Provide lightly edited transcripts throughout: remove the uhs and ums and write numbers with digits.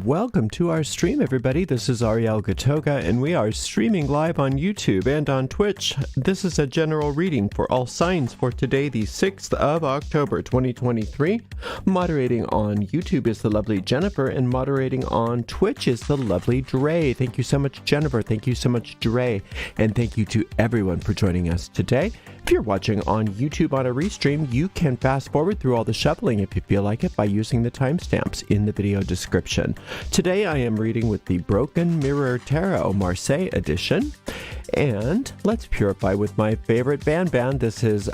welcome to our stream, everybody. This is Ariel Gatoga, and we are streaming live on YouTube and on Twitch. This is a general reading for all signs for today, the 6th of October, 2023. Moderating on YouTube is the lovely Jennifer, and moderating on Twitch is the lovely Dre. Thank you so much, Jennifer. Thank you so much, Dre. And thank you to everyone for joining us today. If you're watching on YouTube on a restream, you can fast forward through all the shuffling if you feel like it by using the timestamps in the video description. Today I am reading with the Broken Mirror Tarot Marseille edition, and let's purify with my favorite band. This is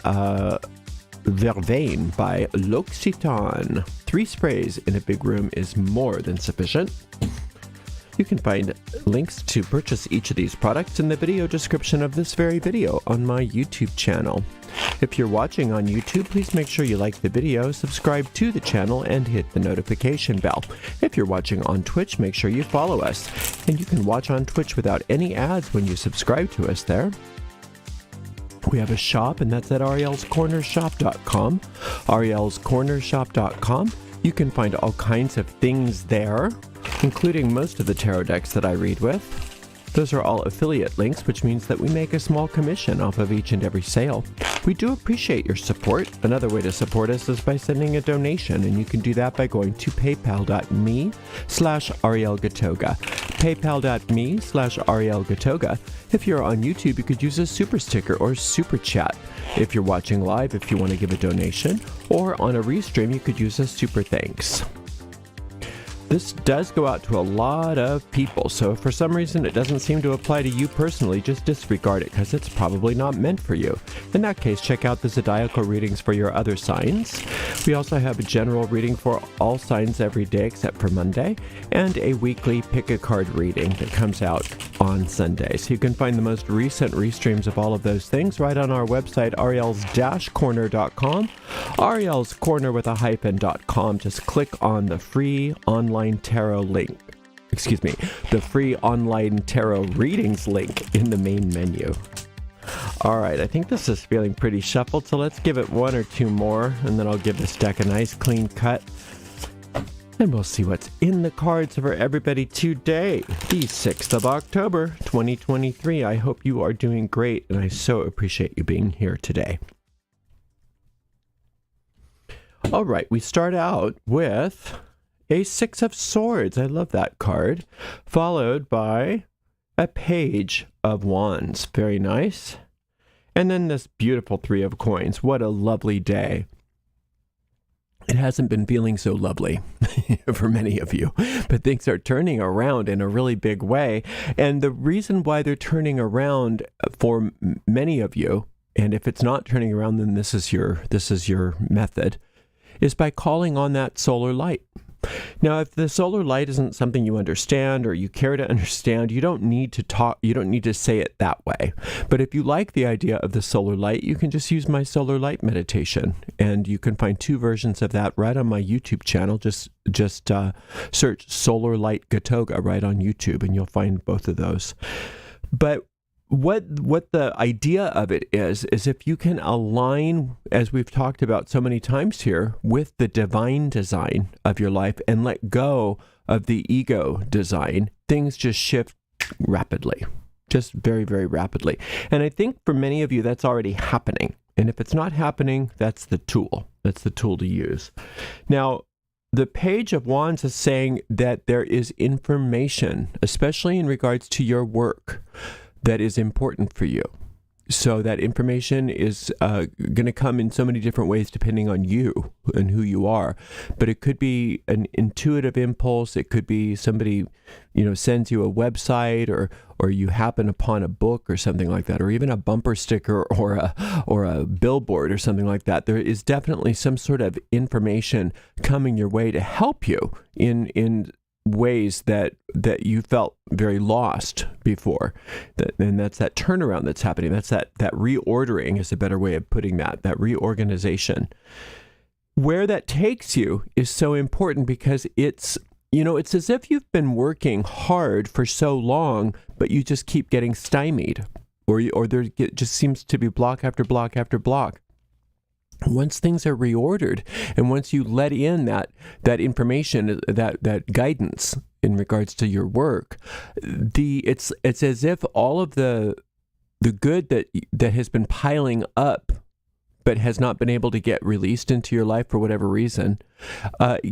Vervain by L'Occitane. 3 sprays in a big room is more than sufficient. You can find links to purchase each of these products in the video description of this very video on my YouTube channel. If you're watching on YouTube, please make sure you like the video, subscribe to the channel, and hit the notification bell. If you're watching on Twitch, make sure you follow us. And you can watch on Twitch without any ads when you subscribe to us there. We have a shop, and that's at arielscornershop.com. arielscornershop.com. You can find all kinds of things there, including most of the tarot decks that I read with. Those are all affiliate links, which means that we make a small commission off of each and every sale. We do appreciate your support. Another way to support us is by sending a donation, and you can do that by going to paypal.me/arielgatoga. paypal.me/arielgatoga. If you're on YouTube, you could use a super sticker or super chat. If you're watching live, if you want to give a donation, or on a restream, you could use a super thanks. This does go out to a lot of people, so if for some reason it doesn't seem to apply to you personally, just disregard it because it's probably not meant for you. In that case, check out the zodiacal readings for your other signs. We also have a general reading for all signs every day except for Monday, and a weekly pick a card reading that comes out on Sunday. So you can find the most recent restreams of all of those things right on our website, ariels-corner.com, Ariel's Corner with a hyphen.com. Just click on the free online tarot link. The free online tarot readings link in the main menu. All right, I think this is feeling pretty shuffled, so let's give it 1 or 2 more, and then I'll give this deck a nice clean cut. And we'll see what's in the cards for everybody today, the 6th of October, 2023. I hope you are doing great, and I so appreciate you being here today. All right, we start out with a 6 of Swords. I love that card. Followed by a Page of Wands. Very nice. And then this beautiful 3 of Coins. What a lovely day. It hasn't been feeling so lovely for many of you, but things are turning around in a really big way. And the reason why they're turning around for many of you, and if it's not turning around, then this is your method, is by calling on that solar light. Now, if the solar light isn't something you understand or you care to understand, you don't need to say it that way. But if you like the idea of the solar light, you can just use my solar light meditation. And you can find 2 versions of that right on my YouTube channel. Just search Solar Light Gatoga right on YouTube, and you'll find both of those. But what the idea of it is if you can align, as we've talked about so many times here, with the divine design of your life and let go of the ego design, things just shift rapidly, just very, very rapidly. And I think for many of you, that's already happening. And if it's not happening, that's the tool. That's the tool to use. Now, the Page of Wands is saying that there is information, especially in regards to your work, that is important for you. So that information is going to come in so many different ways depending on you and who you are. But it could be an intuitive impulse. It could be somebody, sends you a website, or you happen upon a book or something like that, or even a bumper sticker or a billboard or something like that. There is definitely some sort of information coming your way to help you in ways that you felt very lost before. And that's that turnaround that's happening. That's that reordering is a better way of putting that reorganization. Where that takes you is so important because it's as if you've been working hard for so long, but you just keep getting stymied, or there just seems to be block after block after block. Once things are reordered, and once you let in that information, that guidance, in regards to your work, it's as if all of the good that has been piling up but has not been able to get released into your life for whatever reason,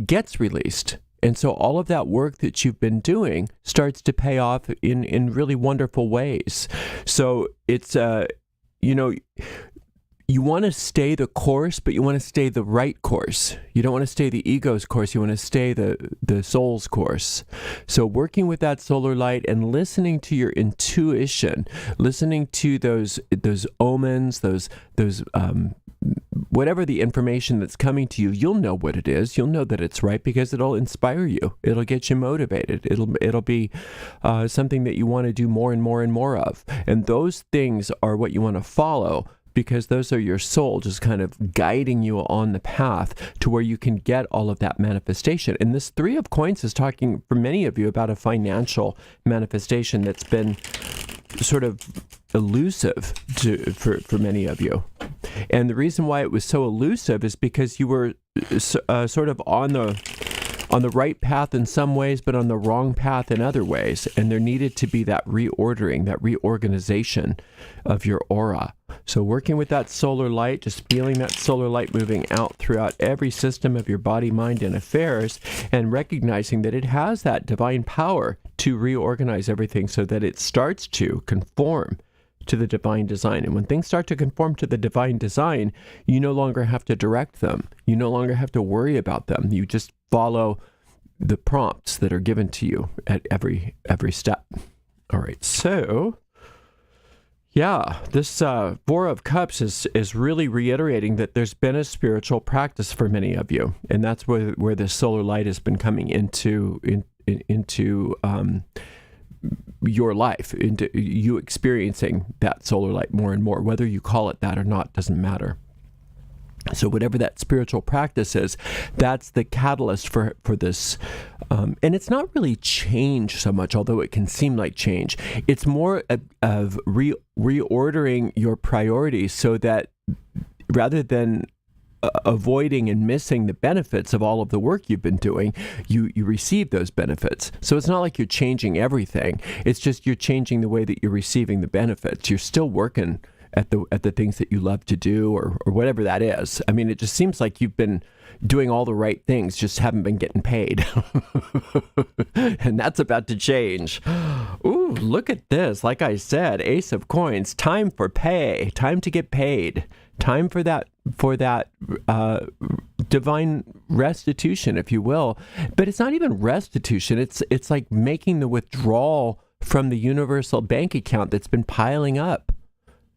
gets released. And so all of that work that you've been doing starts to pay off in really wonderful ways. So it's, you want to stay the course, but you want to stay the right course. You don't want to stay the ego's course. You want to stay the soul's course. So working with that solar light and listening to your intuition, listening to those omens, those whatever the information that's coming to you, you'll know what it is. You'll know that it's right because it'll inspire you. It'll get you motivated. It'll be something that you want to do more and more and more of. And those things are what you want to follow, because those are your soul just kind of guiding you on the path to where you can get all of that manifestation. And this Three of Coins is talking for many of you about a financial manifestation that's been sort of elusive for many of you. And the reason why it was so elusive is because you were sort of on the right path in some ways, but on the wrong path in other ways. And there needed to be that reordering, that reorganization of your aura. So working with that solar light, just feeling that solar light moving out throughout every system of your body, mind, and affairs, and recognizing that it has that divine power to reorganize everything so that it starts to conform to the divine design. And when things start to conform to the divine design, you no longer have to direct them. You no longer have to worry about them. You just follow the prompts that are given to you at every step. All right, so yeah, this Four of Cups is really reiterating that there's been a spiritual practice for many of you, and that's where this solar light has been coming into your life, into you experiencing that solar light more and more. Whether you call it that or not doesn't matter. So whatever that spiritual practice is, that's the catalyst for this. And it's not really change so much, although it can seem like change. It's more of reordering your priorities so that rather than avoiding and missing the benefits of all of the work you've been doing, you receive those benefits. So it's not like you're changing everything. It's just you're changing the way that you're receiving the benefits. You're still working at the things that you love to do, or whatever that is. I mean, it just seems like you've been doing all the right things, just haven't been getting paid. And that's about to change. Ooh, look at this. Like I said, Ace of Coins, time for pay, time to get paid, time for that divine restitution, if you will. But it's not even restitution. It's like making the withdrawal from the universal bank account that's been piling up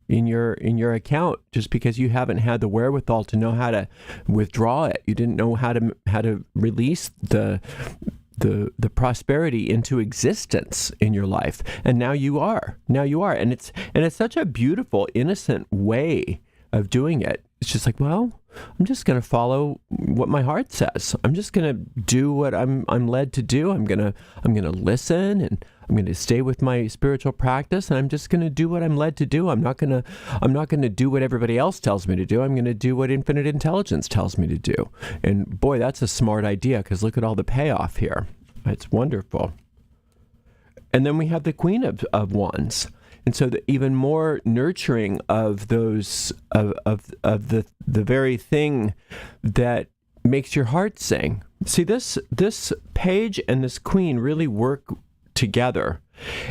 in your account, just because you haven't had the wherewithal to know how to withdraw it. You didn't know how to release the prosperity into existence in your life, and now you are. And it's such a beautiful, innocent way of doing it. It's just like, well, I'm just going to follow what my heart says. I'm just going to do what I'm led to do. I'm going to listen, and I'm going to stay with my spiritual practice, and I'm just going to do what I'm led to do. I'm not going to do what everybody else tells me to do. I'm going to do what infinite intelligence tells me to do. And boy, that's a smart idea, because look at all the payoff here. It's wonderful. And then we have the Queen of Wands. And so the even more nurturing of those of the very thing that makes your heart sing. See, this page and this queen really work together.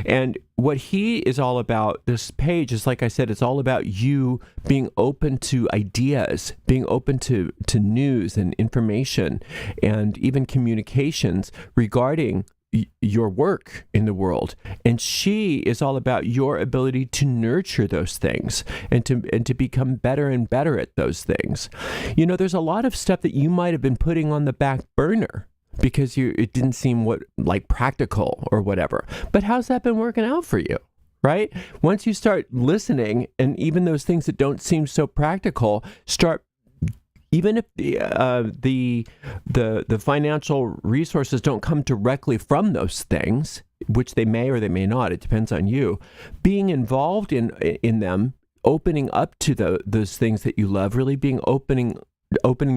And what he is all about, this page is, like I said, it's all about you being open to ideas, being open to news and information, and even communications regarding your work in the world. And she is all about your ability to nurture those things and to become better and better at those things. You know, there's a lot of stuff that you might have been putting on the back burner because it didn't seem like practical or whatever. But how's that been working out for you? Right? Once you start listening, and even those things that don't seem so practical start, even if the financial resources don't come directly from those things, which they may or they may not, it depends on you, being involved in them, opening up to those things that you love, really being opening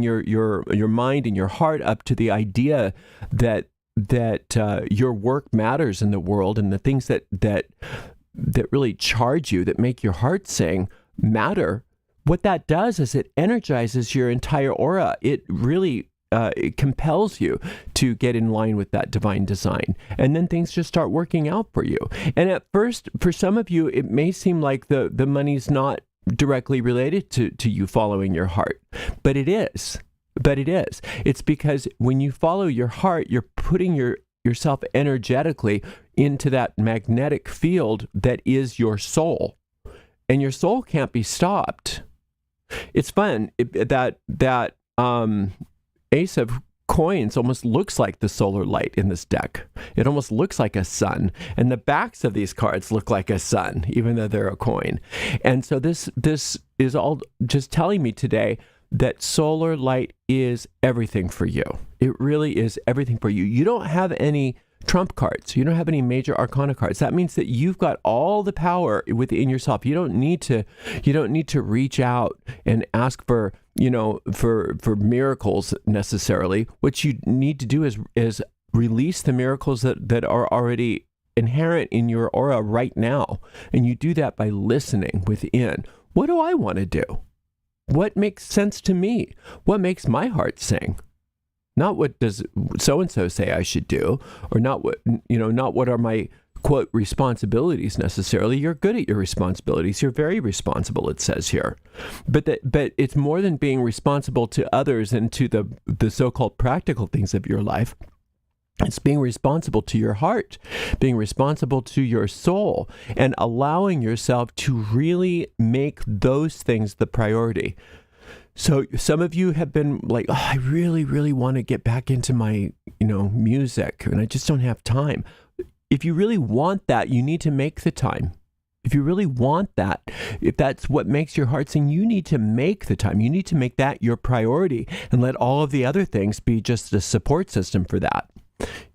your mind and your heart up to the idea that your work matters in the world, and the things that really charge you, that make your heart sing, matter. What that does is it energizes your entire aura. It really it compels you to get in line with that divine design. And then things just start working out for you. And at first, for some of you, it may seem like the money's not directly related to you following your heart. But it is. It's because when you follow your heart, you're putting yourself energetically into that magnetic field that is your soul. And your soul can't be stopped. It's fun. That Ace of Coins almost looks like the solar light in this deck. It almost looks like a sun. And the backs of these cards look like a sun, even though they're a coin. And so this is all just telling me today that solar light is everything for you. It really is everything for you. You don't have any trump cards. You don't have any major arcana cards. That means that you've got all the power within yourself. You don't need to reach out and ask for miracles necessarily. What you need to do is release the miracles that are already inherent in your aura right now. And you do that by listening within. What do I want to do? What makes sense to me? What makes my heart sing? Not what does so-and-so say I should do, or not what are my, quote, responsibilities necessarily. You're good at your responsibilities. You're very responsible, it says here. But it's more than being responsible to others and to the so-called practical things of your life. It's being responsible to your heart, being responsible to your soul, and allowing yourself to really make those things the priority. So some of you have been like, oh, I really, really want to get back into my, music, and I just don't have time. If you really want that, you need to make the time. If you really want that, if that's what makes your heart sing, you need to make the time. You need to make that your priority and let all of the other things be just a support system for that.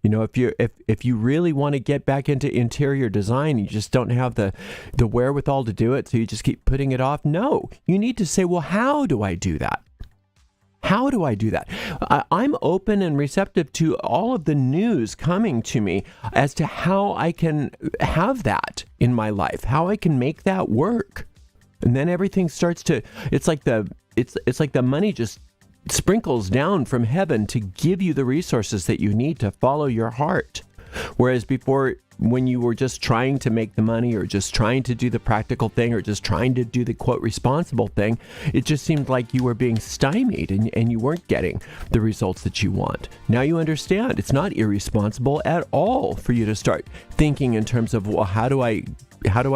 If you really want to get back into interior design, you just don't have the wherewithal to do it, so you just keep putting it off. No, you need to say, well, how do I do that? How do I do that? I'm open and receptive to all of the news coming to me as to how I can have that in my life, how I can make that work. And then everything starts to, it's like the money just sprinkles down from heaven to give you the resources that you need to follow your heart. Whereas before, when you were just trying to make the money, or just trying to do the practical thing, or just trying to do the, quote, responsible thing, it just seemed like you were being stymied and you weren't getting the results that you want. Now you understand it's not irresponsible at all for you to start thinking in terms of, well, how do I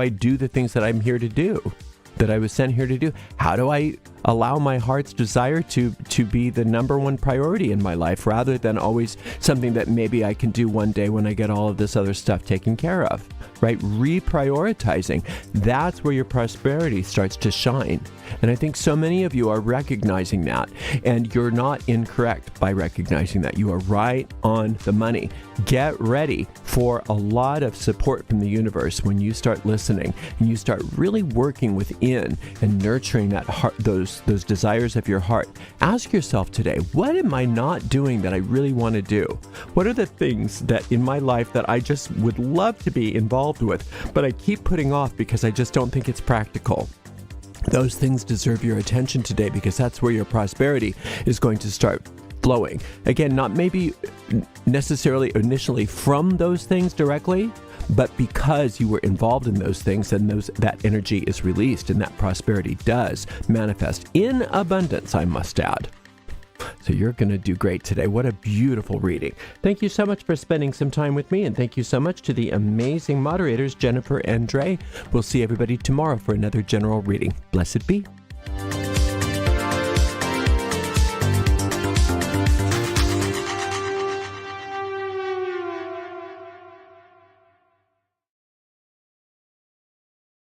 do the things that I'm here to do, that I was sent here to do? How do I allow my heart's desire to be the number one priority in my life, rather than always something that maybe I can do one day when I get all of this other stuff taken care of, right? Reprioritizing. That's where your prosperity starts to shine. And I think so many of you are recognizing that, and you're not incorrect by recognizing that. You are right on the money. Get ready for a lot of support from the universe when you start listening and you start really working within and nurturing that heart, those desires of your heart. Ask yourself today, what am I not doing that I really want to do? What are the things that in my life that I just would love to be involved with, but I keep putting off because I just don't think it's practical? Those things deserve your attention today, because that's where your prosperity is going to start flowing. Again, not maybe necessarily initially from those things directly, but because you were involved in those things, and that energy is released, and that prosperity does manifest in abundance, I must add. So you're going to do great today. What a beautiful reading. Thank you so much for spending some time with me, and thank you so much to the amazing moderators, Jennifer and Dre. We'll see everybody tomorrow for another general reading. Blessed be.